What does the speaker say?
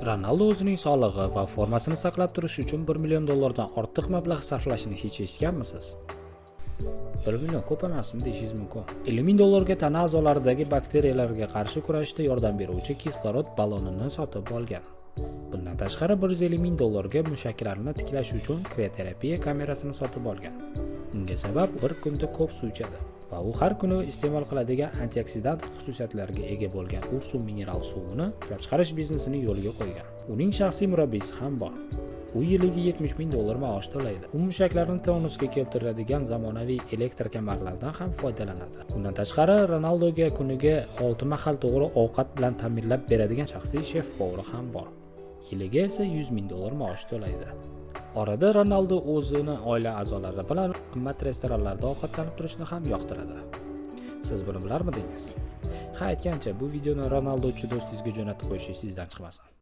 Ronaldo o'zining sog'lig'i va formasini saqlab turish uchun $1 million dan ortiq mablag' sarflashini hech eshitganmisiz? 1 million ko'p emasmi deyishingiz mumkin. $50 ming tana a'zolaridagi bakteriyalarga qarshi kurashishda yordam beruvchi kislorod ballonini sotib olgan. Bundan tashqari $150 ming mushaklarni tiklash uchun krioterapiya kamerasini sotib olgan. Unga sabab bir kunda ko'p suv ichadi va u har kuni iste'mol qiladigan antioksidant xususiyatlarga ega bo'lgan Ursu mineral suvini ishlab chiqarish biznesini yo'lga qo'ygan. Uning shaxsiy murabbiysi ham bor. U yiliga $70 ming maosh to'laydi. U mushaklarni tonusga keltiradigan zamonaviy elektr kamarlardan ham foydalanadi. Bundan tashqari Ronaldoga kuniga 6 mahal to'g'ri ovqat bilan ta'minlab beradigan shaxsiy shef-povri ham bor. Yiliga esa $100 ming maosh to'laydi. Orada Ronaldo o'zini oila a'zolari bilan qimmat restoranlarda ovqatlanib turishni ham yoqtiradi. Siz buni bilarmidingiz? Ha, aytgancha bu videoni Ronaldo do'stingizga jo'natib qo'yish sizdan chiqmasin.